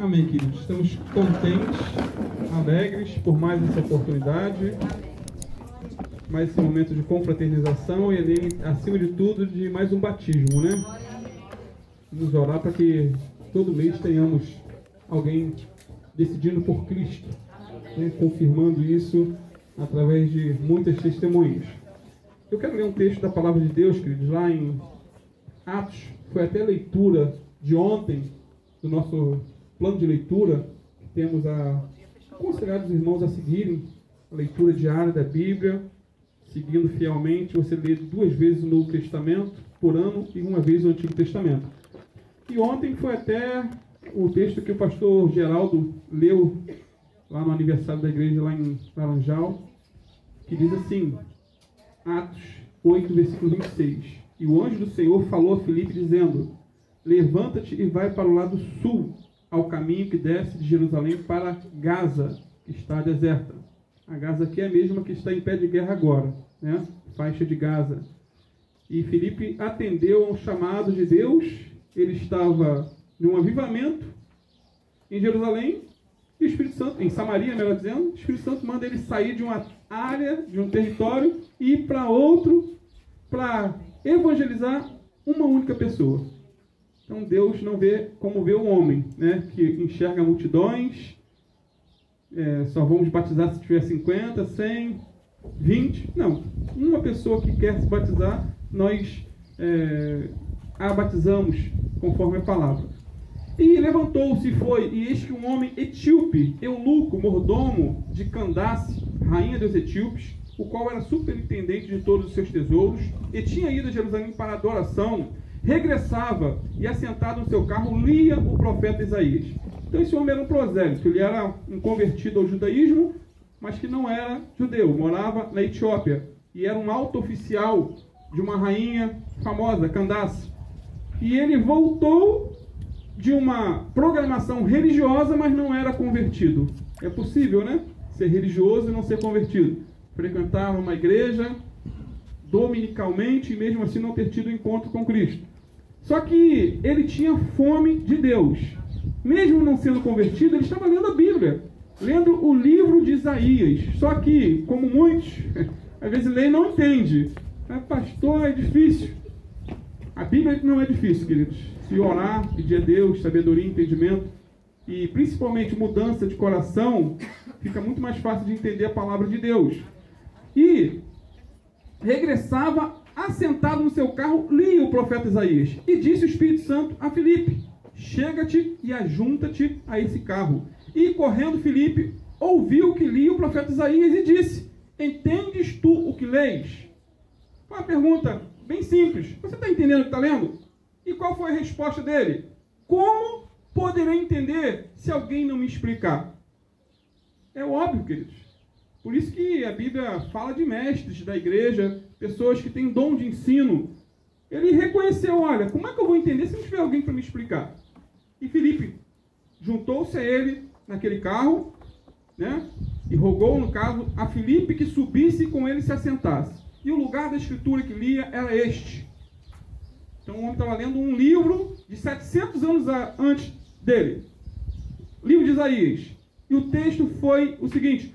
Amém, queridos. Estamos contentes, alegres por mais essa oportunidade, mais esse momento de confraternização e, acima de tudo, de mais um batismo, né? Vamos orar para que todo mês tenhamos alguém decidindo por Cristo, né? Confirmando isso através de muitas testemunhas. Eu quero ler um texto da Palavra de Deus, queridos, lá em Atos. Foi até a leitura de ontem do nosso plano de leitura, que temos a aconselhar os irmãos a seguirem a leitura diária da Bíblia, seguindo fielmente. Você lê 2 vezes o Novo Testamento por ano e 1 vez o Antigo Testamento. E ontem foi até o texto que o pastor Geraldo leu lá no aniversário da igreja, lá em Laranjal, que diz assim, Atos 8, versículo 26. E o anjo do Senhor falou a Filipe, dizendo, levanta-te e vai para o lado sul, ao caminho que desce de Jerusalém para Gaza, que está deserta. A Gaza aqui é a mesma que está em pé de guerra agora, né? Faixa de Gaza. E Filipe atendeu a um chamado de Deus. Ele estava num avivamento em Jerusalém, e o Espírito Santo, em Samaria, melhor dizendo, o Espírito Santo manda ele sair de uma área, de um território, e ir para outro, para evangelizar uma única pessoa. Então Deus não vê como vê o homem, né? Que enxerga multidões, só vamos batizar se tiver 50, 100, 20. Não, uma pessoa que quer se batizar, nós a batizamos conforme a palavra. E levantou-se e foi, e eis que um homem etíope, eunuco, mordomo de Candace, rainha dos etíopes, o qual era superintendente de todos os seus tesouros, e tinha ido a Jerusalém para adoração, regressava e, assentado no seu carro, lia o profeta Isaías. Então esse homem era um prosélito, ele era um convertido ao judaísmo, mas que não era judeu, morava na Etiópia, e era um alto oficial de uma rainha famosa, Candace. E ele voltou de uma programação religiosa, mas não era convertido. É possível, né? Ser religioso e não ser convertido. Frequentava uma igreja dominicalmente e mesmo assim não ter tido encontro com Cristo. Só que ele tinha fome de Deus. Mesmo não sendo convertido, ele estava lendo a Bíblia, lendo o livro de Isaías. Só que, como muitos, às vezes lê e não entende. Pastor, é difícil. A Bíblia não é difícil, queridos. Se orar, pedir a Deus sabedoria, entendimento e principalmente mudança de coração, fica muito mais fácil de entender a palavra de Deus. E regressava assentado no seu carro, lia o profeta Isaías. E disse o Espírito Santo a Filipe, chega-te e ajunta-te a esse carro. E correndo Filipe, ouviu que lia o profeta Isaías e disse, entendes tu o que leis? Uma pergunta bem simples. Você está entendendo o que está lendo? E qual foi a resposta dele? Como poderei entender se alguém não me explicar? É óbvio, queridos. Por isso que a Bíblia fala de mestres da igreja, pessoas que têm dom de ensino. Ele reconheceu, olha, como é que eu vou entender se não tiver alguém para me explicar? E Filipe juntou-se a ele naquele carro, né? E rogou, no caso, a Filipe que subisse e com ele se assentasse. E o lugar da escritura que lia era este. Então o homem estava lendo um livro de 700 anos antes dele. Livro de Isaías. E o texto foi o seguinte,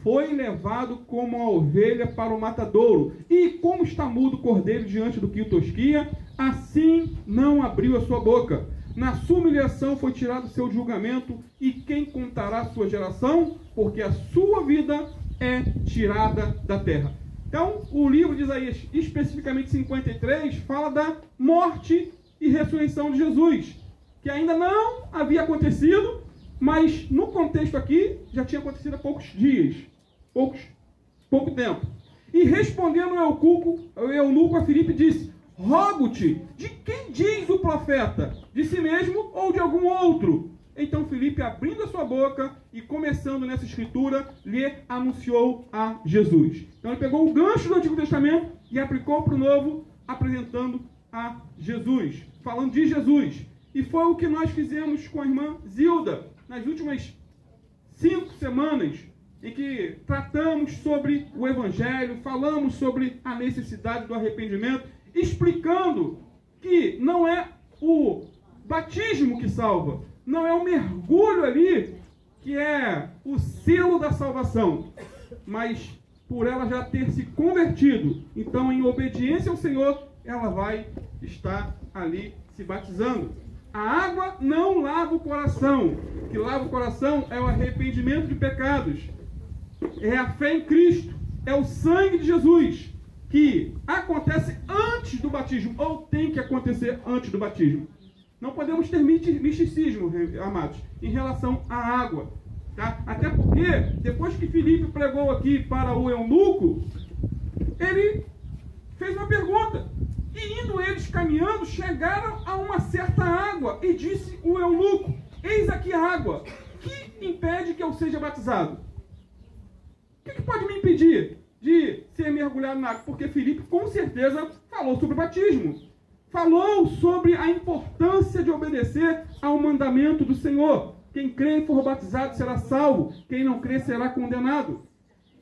foi levado como a ovelha para o matadouro, e como está mudo o cordeiro diante do que o tosquia, assim não abriu a sua boca. Na sua humilhação foi tirado o seu julgamento, e quem contará a sua geração? Porque a sua vida é tirada da terra. Então, o livro de Isaías, especificamente 53, fala da morte e ressurreição de Jesus, que ainda não havia acontecido, mas no contexto aqui já tinha acontecido há poucos dias, pouco tempo. E respondendo o eunuco a Filipe disse, rogo-te, de quem diz o profeta? De si mesmo ou de algum outro? Então Filipe, abrindo a sua boca e começando nessa escritura, lhe anunciou a Jesus. Então ele pegou o gancho do Antigo Testamento e aplicou para o Novo, apresentando a Jesus, falando de Jesus. E foi o que nós fizemos com a irmã Zilda nas últimas 5 semanas, em que tratamos sobre o Evangelho, falamos sobre a necessidade do arrependimento, explicando que não é o batismo que salva, não é o mergulho ali que é o selo da salvação, mas por ela já ter se convertido, então em obediência ao Senhor, ela vai estar ali se batizando. A água não lava o coração. O que lava o coração é o arrependimento de pecados. É a fé em Cristo. É o sangue de Jesus, que acontece antes do batismo, ou tem que acontecer antes do batismo. Não podemos ter misticismo, amados, em relação à água. Tá? Até porque, depois que Filipe pregou aqui para o eunuco, ele fez uma pergunta. E indo eles caminhando, chegaram a uma certa água. E disse o eunuco: eis aqui a água. Que impede que eu seja batizado? O que pode me impedir de ser mergulhado na água? Porque Filipe, com certeza, falou sobre o batismo. Falou sobre a importância de obedecer ao mandamento do Senhor. Quem crê e for batizado será salvo. Quem não crê será condenado.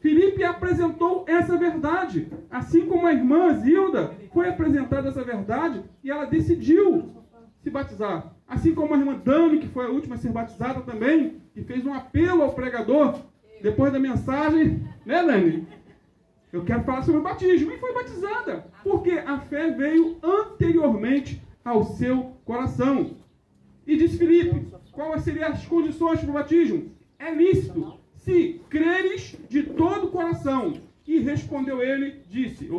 Filipe apresentou essa verdade. Assim como a irmã Zilda foi apresentada essa verdade e ela decidiu se batizar. Assim como a irmã Dani, que foi a última a ser batizada também, e fez um apelo ao pregador depois da mensagem, né, Dani? Eu quero falar sobre o batismo. E foi batizada. Porque a fé veio anteriormente ao seu coração. E disse Filipe: quais seriam as condições para o batismo? É lícito, se creres de todo o coração. E respondendo ele, disse: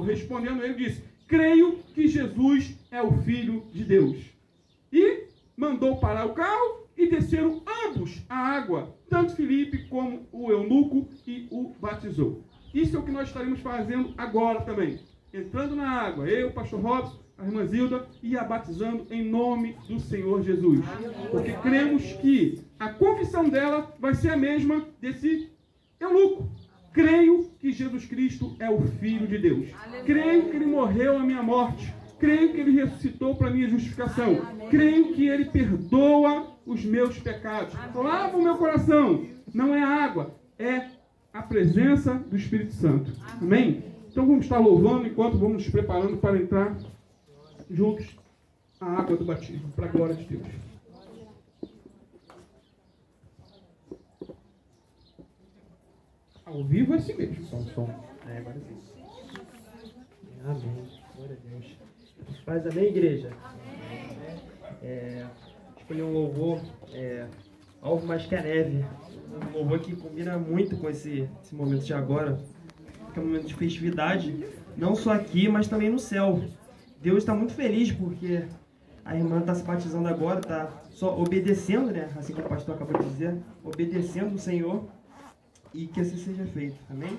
creio que Jesus é o Filho de Deus. E mandou parar o carro e desceram ambos a água, tanto Filipe como o eunuco, e o batizou. Isso é o que nós estaremos fazendo agora também. Entrando na água, eu, o pastor Robson, a irmã Zilda, e a batizando em nome do Senhor Jesus. Porque cremos que a confissão dela vai ser a mesma desse eunuco. Creio que Jesus Cristo é o Filho de Deus. Creio que Ele morreu a minha morte. Creio que Ele ressuscitou para a minha justificação. Creio que Ele perdoa os meus pecados. Lava o meu coração. Não é a água, é a presença do Espírito Santo. Amém? Então vamos estar louvando enquanto vamos nos preparando para entrar juntos a água do batismo, para a glória de Deus. Ao vivo é assim mesmo. Som. Agora sim. Amém. Glória a Deus. Paz, amém, igreja? Escolhi um louvor, Algo Mais Que a Neve. Um louvor que combina muito com esse momento de agora, que é um momento de festividade, não só aqui, mas também no céu. Deus está muito feliz porque a irmã está se batizando agora, está só obedecendo, né? Assim como o pastor acabou de dizer, obedecendo o Senhor, e que assim seja feito. Amém?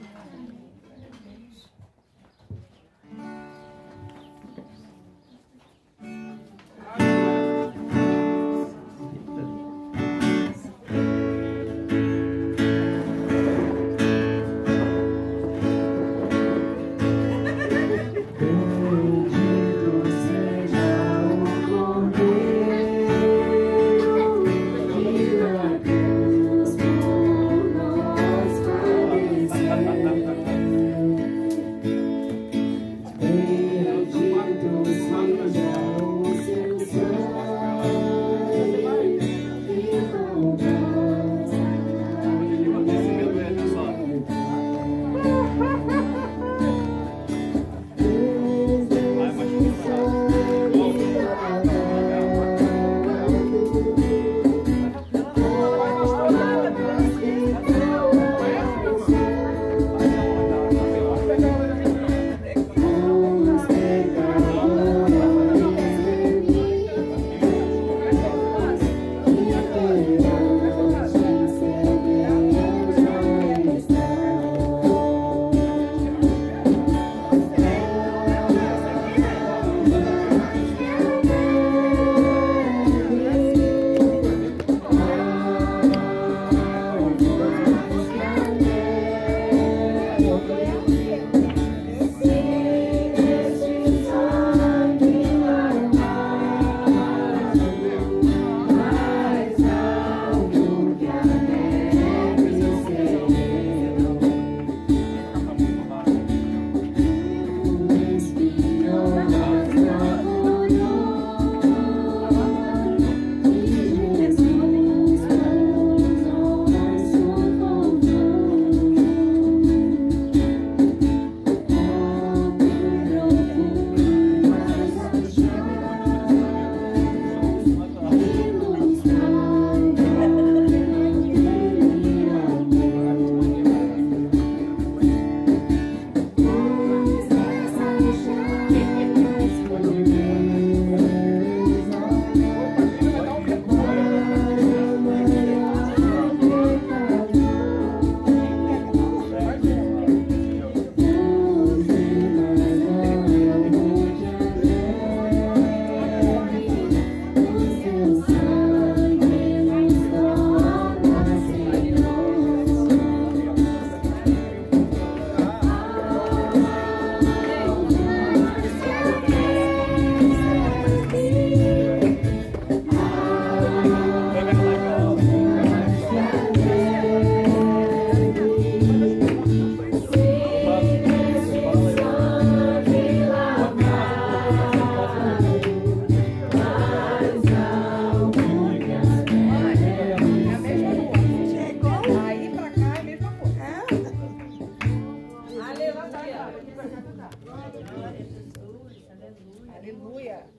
Aleluia.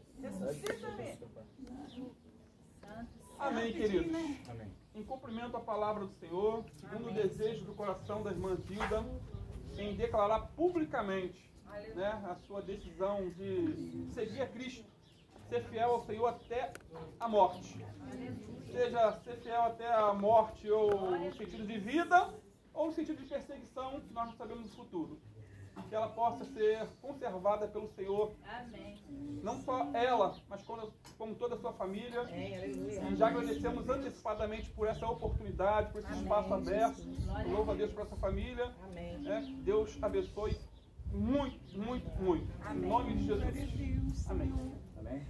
Amém, queridos. Amém. Em cumprimento à palavra do Senhor, segundo o desejo do coração da irmã Zilda, em declarar publicamente, né, a sua decisão de seguir a Cristo, ser fiel ao Senhor até a morte. Seja ser fiel até a morte ou no sentido de vida ou no sentido de perseguição, que nós não sabemos no futuro. Que ela possa ser conservada pelo Senhor. Amém. Não só ela, mas como toda a sua família. Aleluia. E já agradecemos antecipadamente por essa oportunidade, por esse espaço aberto. Louvo a Deus por essa família. Amém. Deus abençoe muito, muito, muito. Em nome de Jesus. Amém. Amém.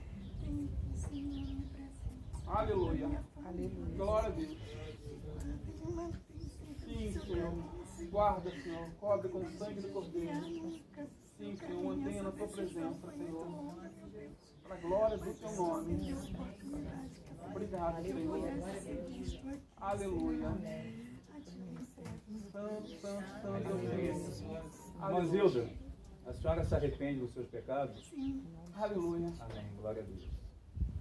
Aleluia. Aleluia. Glória a Deus. Sim, Senhor. Guarda, Senhor. Cobre com o sangue do Cordeiro. Sim, Senhor. Mantenha na tua presença, Senhor. Para a glória do teu nome. Obrigado, Senhor. Aleluia. Santo, santo, santo. Irmã Zilda, a senhora se arrepende dos seus pecados? Aleluia. Amém. Glória a Deus.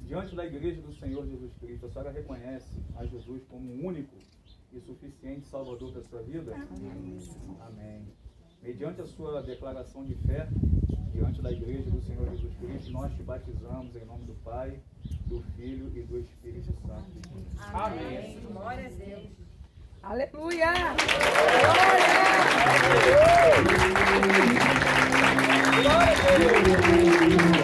Diante da igreja do Senhor Jesus Cristo, a senhora reconhece a Jesus como o único e suficiente Salvador da sua vida? Amém. Mediante a sua declaração de fé, diante da igreja do Senhor Jesus Cristo, nós te batizamos em nome do Pai, do Filho e do Espírito Santo. Amém. Glória a Deus. Aleluia! Glória a Deus.